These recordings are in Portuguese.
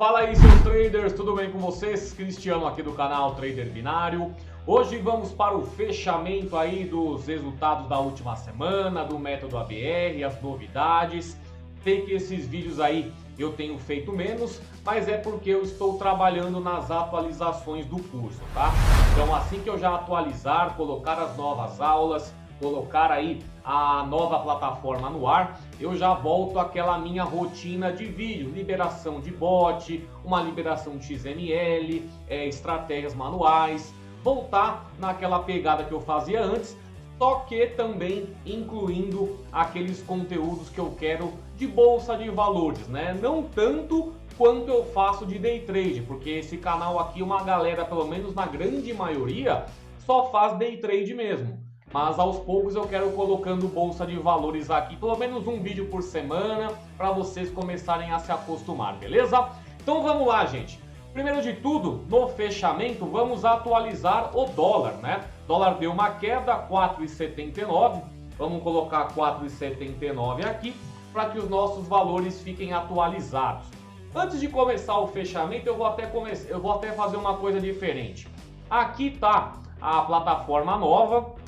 Fala aí, seus traders, tudo bem com vocês? Cristiano aqui do canal Trader Binário. Hoje vamos para o fechamento aí dos resultados da última semana, do método ABR, as novidades. Sei que esses vídeos aí eu tenho feito menos, mas é porque eu estou trabalhando nas atualizações do curso, tá? Então assim que eu já atualizar, colocar as novas aulas, colocar aí a nova plataforma no ar, eu já volto àquela minha rotina de vídeo, liberação de bot, uma liberação de XML, estratégias manuais, voltar naquela pegada que eu fazia antes, só que também incluindo aqueles conteúdos que eu quero de bolsa de valores, né? Não tanto quanto eu faço de day trade, porque esse canal aqui, uma galera, pelo menos na grande maioria, só faz day trade mesmo. Mas aos poucos eu quero colocando bolsa de valores aqui, pelo menos um vídeo por semana, para vocês começarem a se acostumar, beleza? Então vamos lá, gente. Primeiro de tudo, no fechamento, vamos atualizar o dólar, né? O dólar deu uma queda, 4,79. Vamos colocar 4,79 aqui, para que os nossos valores fiquem atualizados. Antes de começar o fechamento, eu vou até fazer uma coisa diferente. Aqui tá a plataforma nova.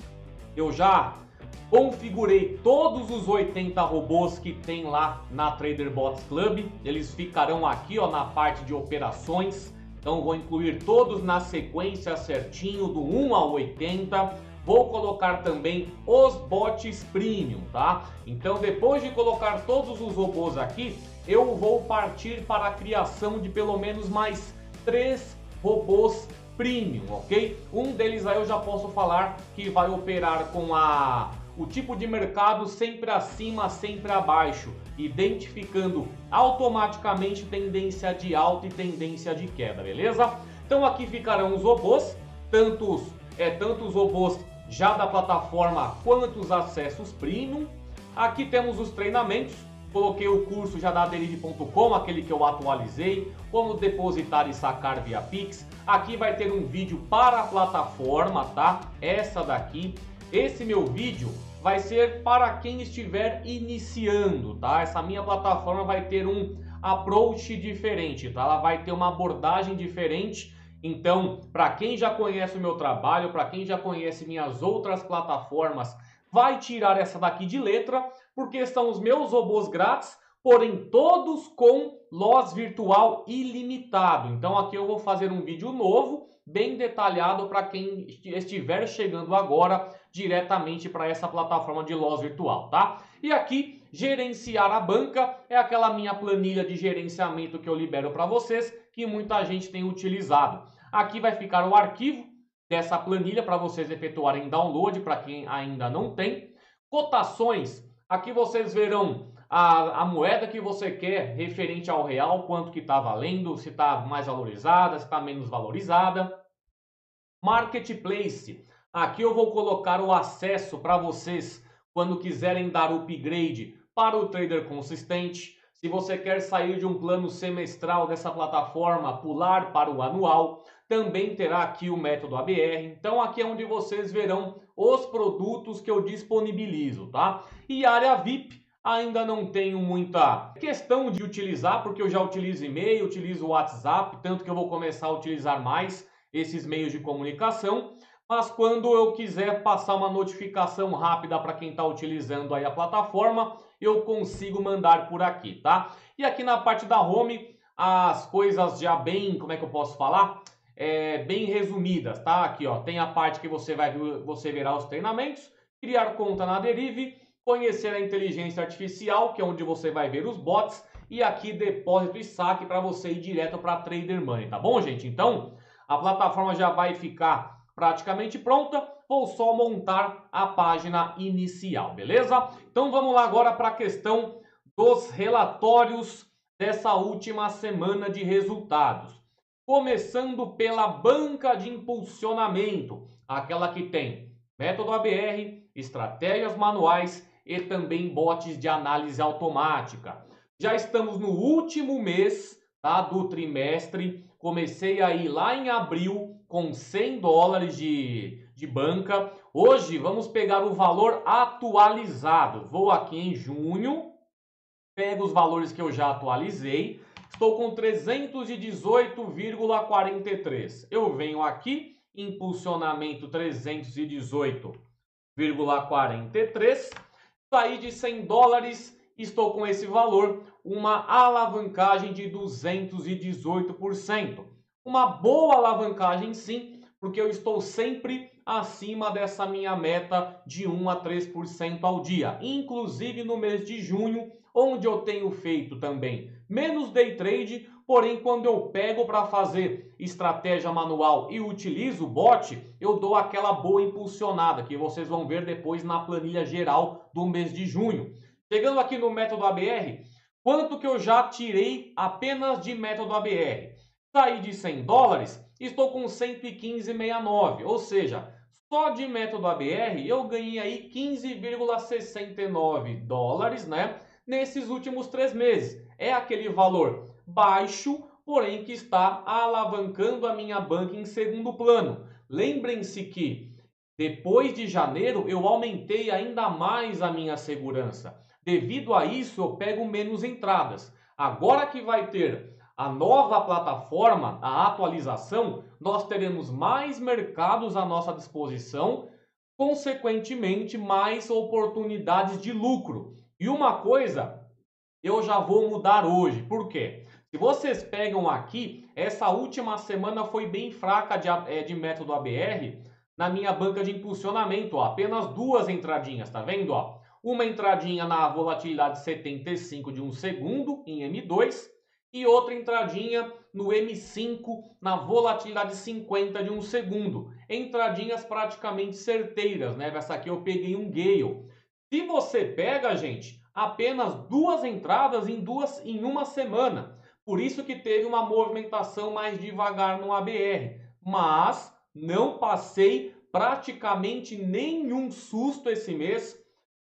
Eu já configurei todos os 80 robôs que tem lá na Trader Bots Club. Eles ficarão aqui, ó, na parte de operações. Então vou incluir todos na sequência certinho do 1 ao 80. Vou colocar também os bots premium, tá? Então depois de colocar todos os robôs aqui, eu vou partir para a criação de pelo menos mais 3 robôs premium, ok? Um deles aí eu já posso falar que vai operar com o tipo de mercado sempre acima, sempre abaixo, identificando automaticamente tendência de alta e tendência de queda, beleza? Então aqui ficarão os robôs, tanto os robôs já da plataforma quanto os acessos premium. Aqui temos os treinamentos. Coloquei o curso já da Derive.com, aquele que eu atualizei, como depositar e sacar via Pix. Aqui vai ter um vídeo para a plataforma, tá? Essa daqui. Esse meu vídeo vai ser para quem estiver iniciando, tá? Essa minha plataforma vai ter um approach diferente, tá? Ela vai ter uma abordagem diferente. Então, para quem já conhece o meu trabalho, para quem já conhece minhas outras plataformas, vai tirar essa daqui de letra, porque são os meus robôs grátis, porém todos com loss virtual ilimitado. Então aqui eu vou fazer um vídeo novo, bem detalhado para quem estiver chegando agora diretamente para essa plataforma de loss virtual, tá? E aqui, gerenciar a banca é aquela minha planilha de gerenciamento que eu libero para vocês, que muita gente tem utilizado. Aqui vai ficar o arquivo dessa planilha para vocês efetuarem download, para quem ainda não tem. Cotações, aqui vocês verão a moeda que você quer referente ao real, quanto que está valendo, se está mais valorizada, se está menos valorizada. Marketplace, aqui eu vou colocar o acesso para vocês quando quiserem dar upgrade para o trader consistente. Se você quer sair de um plano semestral dessa plataforma, pular para o anual, também terá aqui o método ABR. Então aqui é onde vocês verão os produtos que eu disponibilizo, tá? E área VIP, ainda não tenho muita questão de utilizar, porque eu já utilizo e-mail, utilizo o WhatsApp, tanto que eu vou começar a utilizar mais esses meios de comunicação. Mas quando eu quiser passar uma notificação rápida para quem está utilizando aí a plataforma, eu consigo mandar por aqui, tá? E aqui na parte da home, as coisas já bem, como é que eu posso falar? Bem resumidas, tá? Aqui, ó, tem a parte que você verá os treinamentos, criar conta na Derive, conhecer a inteligência artificial, que é onde você vai ver os bots, e aqui depósito e saque para você ir direto para Trader Money, tá bom, gente? Então, a plataforma já vai ficar praticamente pronta, vou só montar a página inicial, beleza? Então vamos lá agora para a questão dos relatórios dessa última semana de resultados. Começando pela banca de impulsionamento, aquela que tem método ABR, estratégias manuais e também bots de análise automática. Já estamos no último mês, tá, do trimestre. Comecei aí lá em abril com 100 dólares de banca. Hoje vamos pegar o valor atualizado. Vou aqui em junho, pego os valores que eu já atualizei, estou com 318,43. Eu venho aqui, impulsionamento 318,43, saí de 100 dólares, estou com esse valor, uma alavancagem de 218%. Uma boa alavancagem sim, porque eu estou sempre acima dessa minha meta de 1 a 3% ao dia. Inclusive no mês de junho, onde eu tenho feito também menos day trade, porém quando eu pego para fazer estratégia manual e utilizo o bot, eu dou aquela boa impulsionada, que vocês vão ver depois na planilha geral do mês de junho. Chegando aqui no método ABR, quanto que eu já tirei apenas de método ABR? Saí de 100 dólares, estou com 115,69, ou seja, só de método ABR eu ganhei aí 15,69 dólares, né? Nesses últimos 3 meses. É aquele valor baixo, porém que está alavancando a minha banca em segundo plano. Lembrem-se que depois de janeiro eu aumentei ainda mais a minha segurança. Devido a isso eu pego menos entradas. Agora que vai ter a nova plataforma, a atualização, nós teremos mais mercados à nossa disposição, consequentemente mais oportunidades de lucro. E uma coisa eu já vou mudar hoje, por quê? Se vocês pegam aqui, essa última semana foi bem fraca de método ABR na minha banca de impulsionamento, ó, apenas 2 entradinhas, tá vendo? Ó? Uma entradinha na volatilidade 75 de 1 segundo em M2 e outra entradinha no M5 na volatilidade 50 de 1 segundo. Entradinhas praticamente certeiras, né? Essa aqui eu peguei um Gale. Se você pega, gente, apenas 2 entradas em uma semana. Por isso que teve uma movimentação mais devagar no ABR. Mas não passei praticamente nenhum susto esse mês.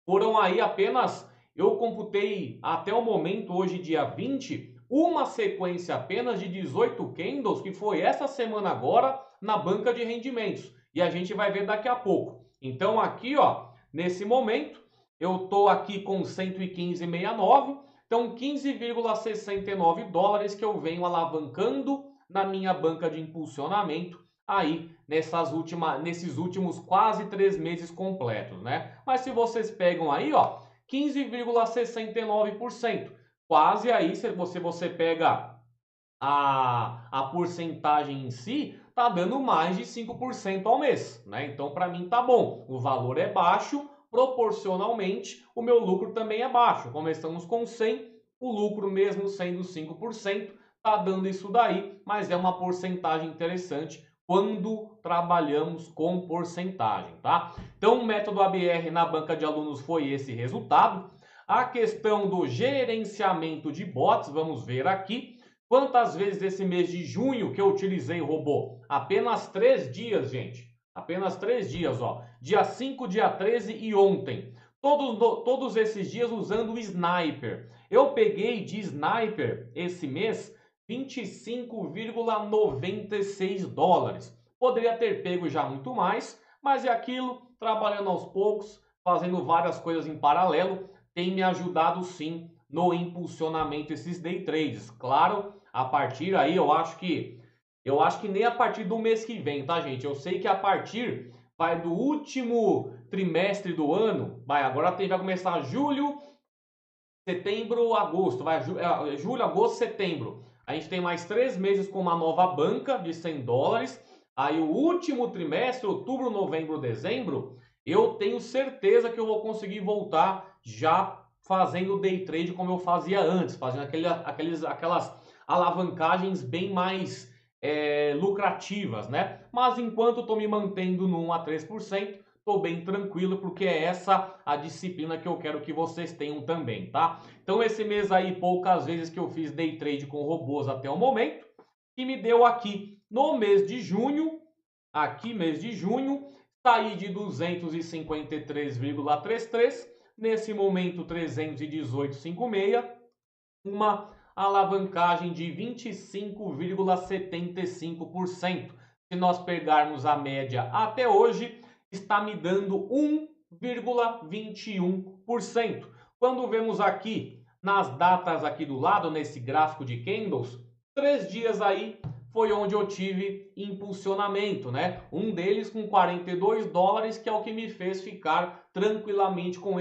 Foram aí apenas, eu computei até o momento, hoje dia 20, uma sequência apenas de 18 candles, que foi essa semana agora na banca de rendimentos. E a gente vai ver daqui a pouco. Então aqui, ó, nesse momento, eu estou aqui com 115,69, então 15,69 dólares que eu venho alavancando na minha banca de impulsionamento aí nesses últimos quase 3 meses completos, né? Mas se vocês pegam aí, ó, 15,69%, quase aí, se você pega a porcentagem em si, tá dando mais de 5% ao mês, né? Então para mim tá bom, o valor é baixo, proporcionalmente o meu lucro também é baixo. Começamos com 100, o lucro mesmo sendo 5%, tá dando isso daí, mas é uma porcentagem interessante quando trabalhamos com porcentagem, tá? Então o método ABR na banca de alunos foi esse resultado. A questão do gerenciamento de bots, vamos ver aqui. Quantas vezes esse mês de junho que eu utilizei o robô? Apenas 3 dias, gente. Apenas 3 dias, ó. Dia 5, dia 13 e ontem. Todos esses dias usando o Sniper. Eu peguei de Sniper esse mês 25,96 dólares. Poderia ter pego já muito mais, mas é aquilo, trabalhando aos poucos, fazendo várias coisas em paralelo, tem me ajudado sim no impulsionamento esses day trades. Claro, a partir aí eu acho que nem a partir do mês que vem, tá, gente? Eu sei que a partir vai do último trimestre do ano, agora vai começar julho, setembro, agosto, julho, agosto, setembro. A gente tem mais 3 meses com uma nova banca de 100 dólares. Aí o último trimestre, outubro, novembro, dezembro, eu tenho certeza que eu vou conseguir voltar já fazendo day trade como eu fazia antes, fazendo aquelas alavancagens bem mais lucrativas, né? Mas enquanto estou me mantendo no 1 a 3%, estou bem tranquilo, porque é essa a disciplina que eu quero que vocês tenham também, tá? Então esse mês aí, poucas vezes que eu fiz day trade com robôs até o momento, que me deu aqui no mês de junho, saí de 253,33, nesse momento 318,56, uma alavancagem de 25,75%. Se nós pegarmos a média até hoje, está me dando 1,21%. Quando vemos aqui nas datas aqui do lado, nesse gráfico de candles, 3 dias aí foi onde eu tive impulsionamento, né? Um deles com 42 dólares, que é o que me fez ficar tranquilamente com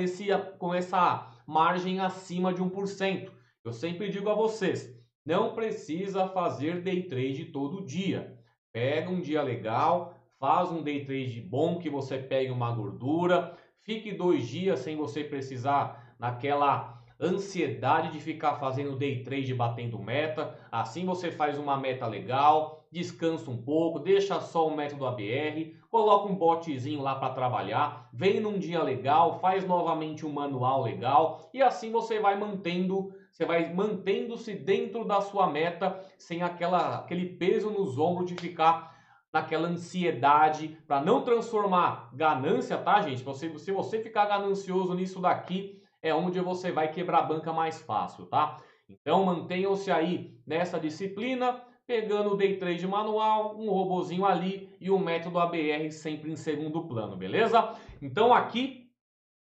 essa margem acima de 1%. Eu sempre digo a vocês, não precisa fazer day trade todo dia. Pega um dia legal, faz um day trade bom, que você pegue uma gordura, fique 2 dias sem você precisar naquela ansiedade de ficar fazendo day trade batendo meta. Assim você faz uma meta legal, descansa um pouco, deixa só o método ABR, coloca um botzinho lá para trabalhar, vem num dia legal, faz novamente um manual legal e assim você vai mantendo-se dentro da sua meta sem aquele peso nos ombros de ficar naquela ansiedade, para não transformar ganância, tá, gente? Se você ficar ganancioso nisso daqui, é onde você vai quebrar a banca mais fácil, tá? Então mantenham-se aí nessa disciplina, pegando o day trade manual, um robozinho ali e o método ABR sempre em segundo plano, beleza? Então aqui,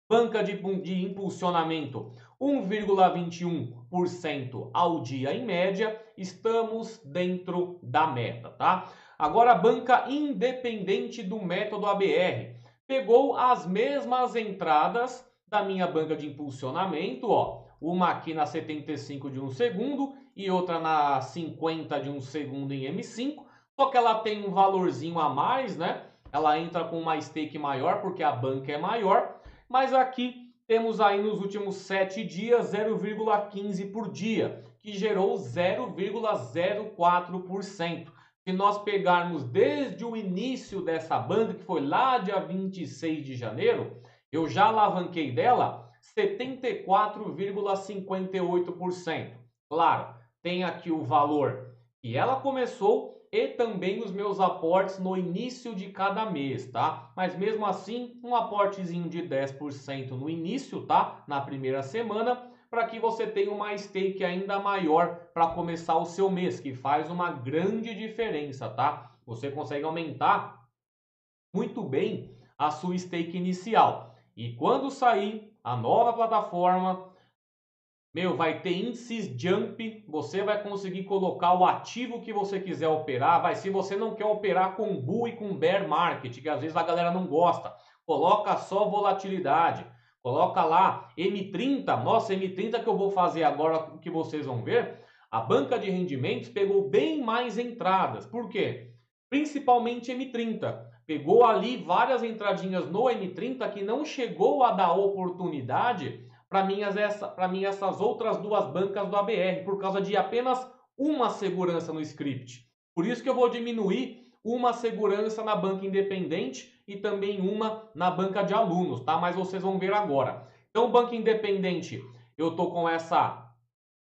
banca de impulsionamento 1,21% ao dia em média, estamos dentro da meta, tá? Agora a banca independente do método ABR pegou as mesmas entradas da minha banca de impulsionamento, ó, uma aqui na 75 de 1 segundo e outra na 50 de 1 segundo em M5, só que ela tem um valorzinho a mais, né? Ela entra com uma stake maior porque a banca é maior, mas aqui temos aí nos últimos 7 dias 0,15 por dia, que gerou 0,04%. Se nós pegarmos desde o início dessa banca, que foi lá dia 26 de janeiro, eu já alavanquei dela 74,58%. Claro, tem aqui o valor que ela começou e também os meus aportes no início de cada mês, tá? Mas mesmo assim, um aportezinho de 10% no início, tá? Na primeira semana, para que você tenha uma stake ainda maior para começar o seu mês, que faz uma grande diferença, tá? Você consegue aumentar muito bem a sua stake inicial. E quando sair a nova plataforma, vai ter índices jump, você vai conseguir colocar o ativo que você quiser operar, se você não quer operar com bull e com bear market, que às vezes a galera não gosta, coloca só volatilidade, coloca lá M30, nossa, M30 que eu vou fazer agora, que vocês vão ver, a banca de rendimentos pegou bem mais entradas, por quê? Principalmente M30, pegou ali várias entradinhas no M30 que não chegou a dar oportunidade para mim essas outras duas bancas do ABR, por causa de apenas uma segurança no script. Por isso que eu vou diminuir uma segurança na banca independente e também uma na banca de alunos, tá? Mas vocês vão ver agora. Então, banca independente, eu tô com essa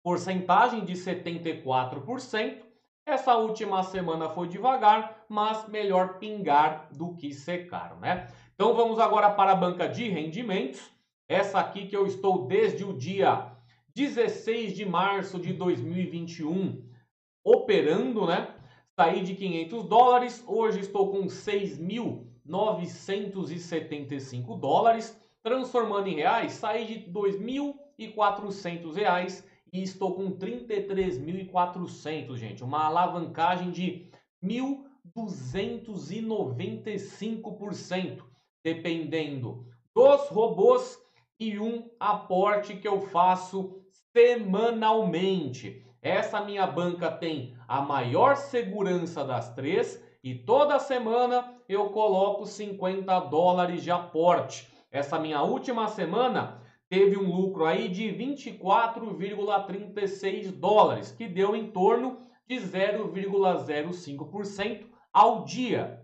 porcentagem de 74%. Essa última semana foi devagar, mas melhor pingar do que secar, né? Então vamos agora para a banca de rendimentos. Essa aqui que eu estou desde o dia 16 de março de 2021 operando, né? Saí de 500 dólares, hoje estou com 6.975 dólares. Transformando em reais, saí de 2.400 reais e estou com 33.400, gente. Uma alavancagem de 1.295%, dependendo dos robôs e um aporte que eu faço semanalmente. Essa minha banca tem a maior segurança das três e toda semana eu coloco 50 dólares de aporte. Essa minha última semana teve um lucro aí de 24,36 dólares, que deu em torno de 0,05% ao dia.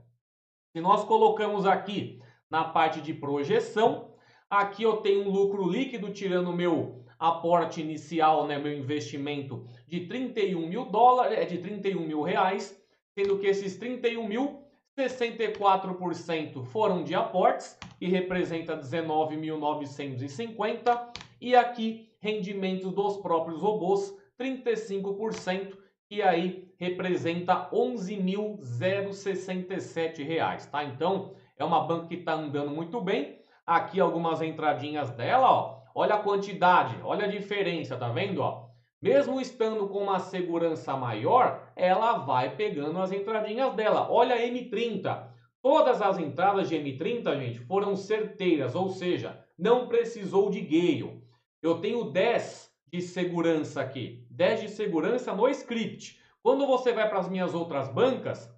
Se nós colocamos aqui na parte de projeção, aqui eu tenho um lucro líquido, tirando o meu aporte inicial, né, meu investimento de 31 mil dólares, de 31 mil reais, sendo que esses 31 mil, 64% foram de aportes, que representa 19.950, e aqui rendimentos dos próprios robôs, 35%, que aí representa 11.067 reais, tá? Então, é uma banca que está andando muito bem. Aqui algumas entradinhas dela, ó. olha a quantidade, olha a diferença, tá vendo, ó? Mesmo estando com uma segurança maior, ela vai pegando as entradinhas dela. Olha a M30. Todas as entradas de M30, gente, foram certeiras, ou seja, não precisou de gale. Eu tenho 10 de segurança aqui, 10 de segurança no script. Quando você vai para as minhas outras bancas,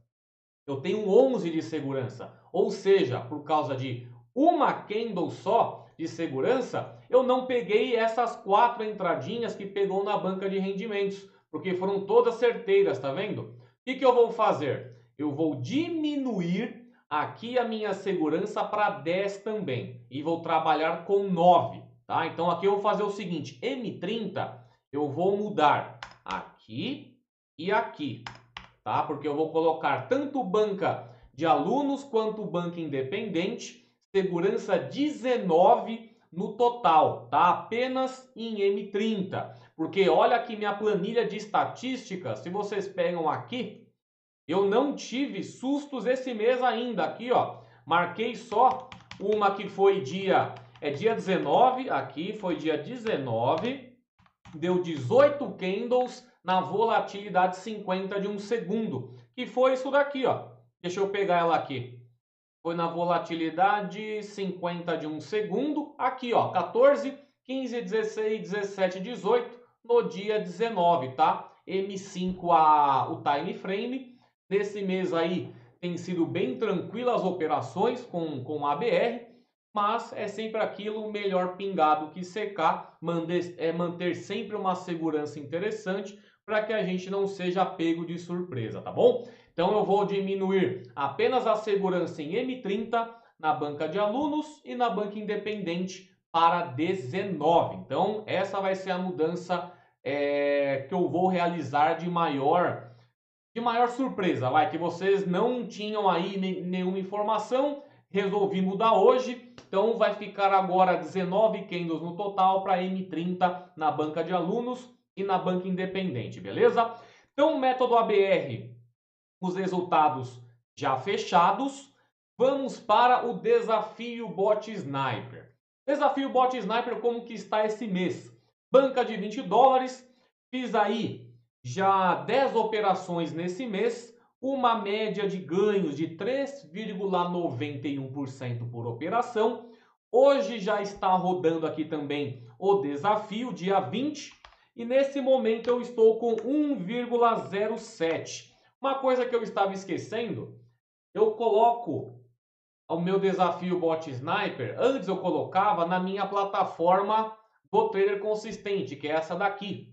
eu tenho 11 de segurança, ou seja, por causa de uma candle só de segurança, eu não peguei essas 4 entradinhas que pegou na banca de rendimentos, porque foram todas certeiras, tá vendo? O que eu vou fazer? Eu vou diminuir aqui a minha segurança para 10 também, e vou trabalhar com 9, tá? Então aqui eu vou fazer o seguinte, M30 eu vou mudar aqui e aqui, tá? Porque eu vou colocar tanto banca de alunos quanto banca independente, segurança 19 no total, tá? Apenas em M30. Porque olha aqui minha planilha de estatística, se vocês pegam aqui, eu não tive sustos esse mês ainda. Aqui, ó, marquei só uma que foi dia 19, aqui foi dia 19, deu 18 candles na volatilidade 50 de um segundo, que foi isso daqui, ó. Deixa eu pegar ela aqui. Foi na volatilidade 50 de um segundo, aqui, ó, 14, 15, 16, 17, 18 no dia 19, tá? M5 o time frame. Nesse mês aí tem sido bem tranquila as operações com a ABR, mas é sempre aquilo, melhor pingado que secar, manter sempre uma segurança interessante para que a gente não seja pego de surpresa, tá bom? Então eu vou diminuir apenas a segurança em M30 na banca de alunos e na banca independente para 19. Então essa vai ser a mudança que eu vou realizar de maior surpresa, que vocês não tinham aí nenhuma informação. Resolvi mudar hoje, então vai ficar agora 19 candles no total para M30 na banca de alunos e na banca independente, beleza? Então, método ABR, os resultados já fechados. Vamos para o desafio Bot Sniper. Desafio Bot Sniper, como que está esse mês? Banca de $20, fiz aí já 10 operações nesse mês, uma média de ganhos de 3,91% por operação. Hoje já está rodando aqui também o desafio, dia 20, e nesse momento eu estou com 1,07. Uma coisa que eu estava esquecendo, eu coloco o meu desafio Bot Sniper, antes eu colocava na minha plataforma do Trader Consistente, que é essa daqui,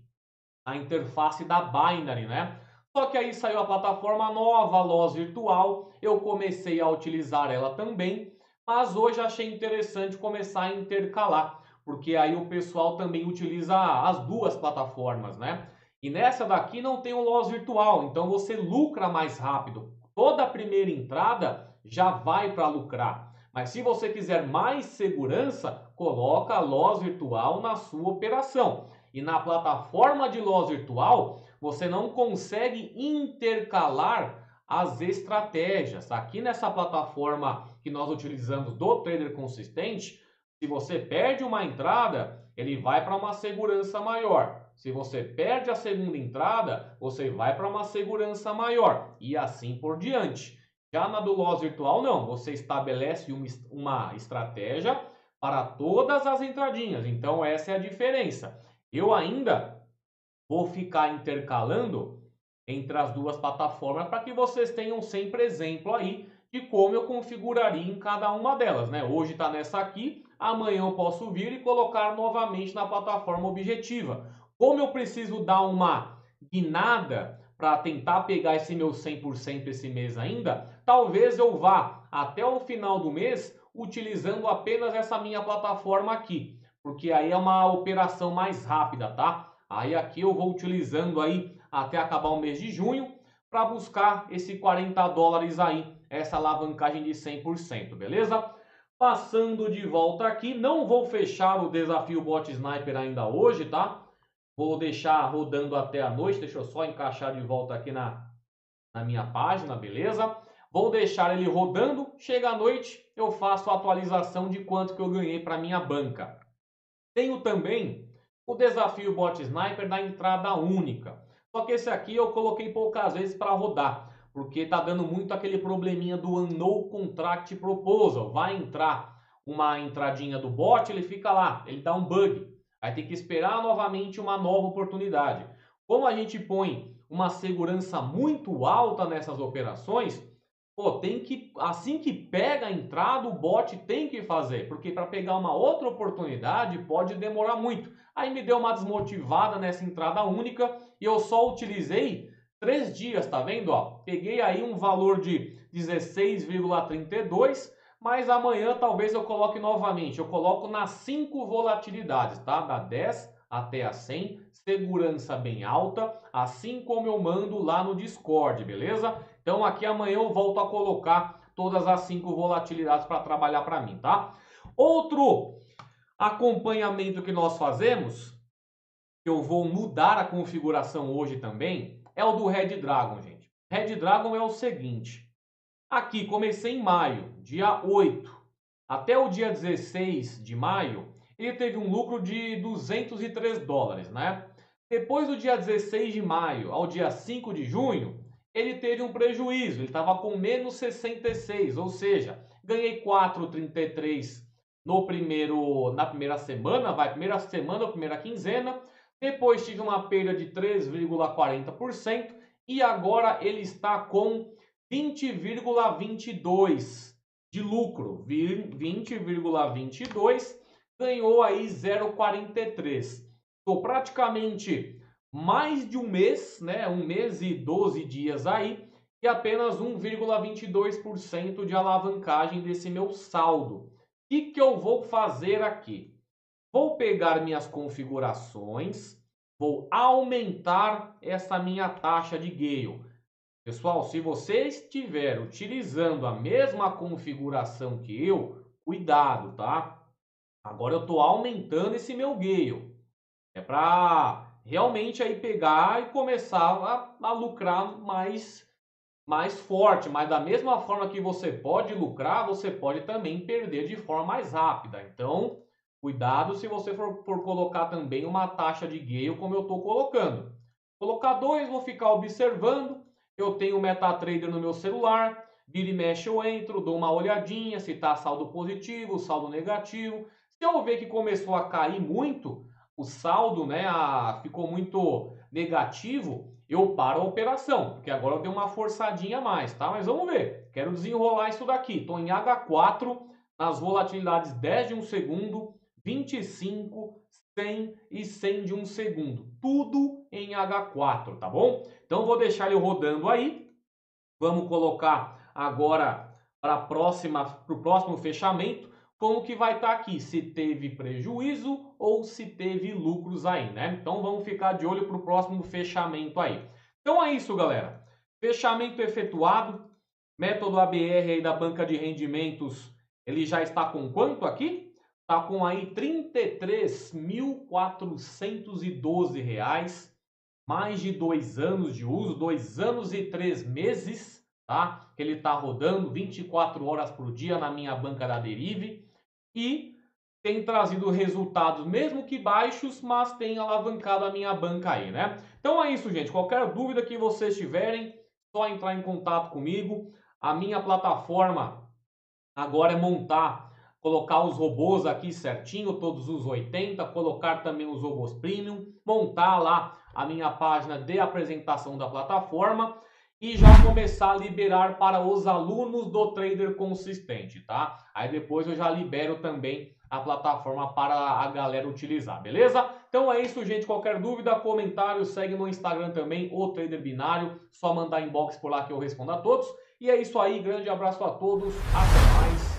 a interface da Binary, né? Só que aí saiu a plataforma nova, a Loss Virtual, eu comecei a utilizar ela também, mas hoje achei interessante começar a intercalar, porque aí o pessoal também utiliza as duas plataformas, né? E nessa daqui não tem o Loss Virtual, então você lucra mais rápido. Toda a primeira entrada já vai para lucrar. Mas se você quiser mais segurança, coloca a Loss Virtual na sua operação. E na plataforma de Loss Virtual, você não consegue intercalar as estratégias. Aqui nessa plataforma que nós utilizamos do Trader Consistente, se você perde uma entrada, ele vai para uma segurança maior. Se você perde a segunda entrada, você vai para uma segurança maior. E assim por diante. Já na do Loss Virtual, não. Você estabelece uma estratégia para todas as entradinhas. Então, essa é a diferença. Eu ainda vou ficar intercalando entre as duas plataformas para que vocês tenham sempre exemplo aí de como eu configuraria em cada uma delas, né? Hoje está nessa aqui, amanhã eu posso vir e colocar novamente na plataforma objetiva. Como eu preciso dar uma guinada para tentar pegar esse meu 100% esse mês ainda, talvez eu vá até o final do mês utilizando apenas essa minha plataforma aqui, porque aí é uma operação mais rápida, tá? Aí aqui eu vou utilizando aí até acabar o mês de junho para buscar esse $40 aí, essa alavancagem de 100%, beleza? Passando de volta aqui, não vou fechar o desafio Bot Sniper ainda hoje, tá? Vou deixar rodando até a noite, deixa eu só encaixar de volta aqui na minha página, beleza? Vou deixar ele rodando, chega à noite, eu faço a atualização de quanto que eu ganhei para minha banca. Tenho também o desafio Bot Sniper da entrada única. Só que esse aqui eu coloquei poucas vezes para rodar, porque tá dando muito aquele probleminha do Unknown Contract Proposal. Vai entrar uma entradinha do bot, ele fica lá, ele dá um bug. Aí tem que esperar novamente uma nova oportunidade. Como a gente põe uma segurança muito alta nessas operações, pô, tem que, assim que pega a entrada, o bot tem que fazer, porque para pegar uma outra oportunidade pode demorar muito. Aí me deu uma desmotivada nessa entrada única e eu só utilizei 3 dias, tá vendo? Ó, peguei aí um valor de 16,32, mas amanhã talvez eu coloque novamente. Eu coloco nas 5 volatilidades, tá? Da 10 até a 100, segurança bem alta, assim como eu mando lá no Discord, beleza? Então aqui amanhã eu volto a colocar todas as 5 volatilidades para trabalhar para mim, tá? Outro acompanhamento que nós fazemos, que eu vou mudar a configuração hoje também, é o do Red Dragon, gente. Red Dragon é o seguinte, aqui comecei em maio, dia 8, até o dia 16 de maio, ele teve um lucro de 203 dólares, né? Depois do dia 16 de maio ao dia 5 de junho, ele teve um prejuízo, ele estava com menos 66, ou seja, ganhei 4,33 na primeira semana, primeira quinzena, depois tive uma perda de 3,40% e agora ele está com 20,22 de lucro, 20,22, ganhou aí 0,43. Estou praticamente mais de um mês, né? Um mês e 12 dias aí, e apenas 1,22% de alavancagem desse meu saldo. O que eu vou fazer aqui? Vou pegar minhas configurações, vou aumentar essa minha taxa de Gale. Pessoal, se você estiver utilizando a mesma configuração que eu, cuidado, tá? Agora eu estou aumentando esse meu Gale. É para realmente aí pegar e começar a lucrar mais forte. Mas da mesma forma que você pode lucrar, você pode também perder de forma mais rápida. Então, cuidado se você for colocar também uma taxa de Gale como eu estou colocando. Colocar 2, vou ficar observando. Eu tenho o MetaTrader no meu celular. Vira e mexe eu entro, dou uma olhadinha se está saldo positivo, saldo negativo. Se eu ver que começou a cair muito, o saldo, né, ficou muito negativo, eu paro a operação, porque agora eu dei uma forçadinha a mais, tá? Mas vamos ver, quero desenrolar isso daqui. Estou em H4, nas volatilidades 10 de 1 segundo, 25, 100 e 100 de 1 segundo. Tudo em H4, tá bom? Então vou deixar ele rodando aí. Vamos colocar agora para o próximo fechamento, como que vai estar aqui, se teve prejuízo ou se teve lucros aí, né? Então vamos ficar de olho para o próximo fechamento aí. Então é isso, galera. Fechamento efetuado. Método ABR aí da banca de rendimentos, ele já está com quanto aqui? Está com aí R$ 33.412. Mais de 2 anos de uso, 2 anos e 3 meses, tá? Que ele está rodando 24 horas por dia na minha banca da Derive e tem trazido resultados, mesmo que baixos, mas tem alavancado a minha banca aí, né? Então é isso, gente. Qualquer dúvida que vocês tiverem, só entrar em contato comigo. A minha plataforma agora é colocar os robôs aqui certinho, todos os 80, colocar também os robôs premium, montar lá a minha página de apresentação da plataforma e já começar a liberar para os alunos do Trader Consistente, tá? Aí depois eu já libero também a plataforma para a galera utilizar, beleza? Então é isso, gente. Qualquer dúvida, comentário, segue no Instagram também, o Trader Binário. Só mandar inbox por lá que eu respondo a todos. E é isso aí, grande abraço a todos, até mais.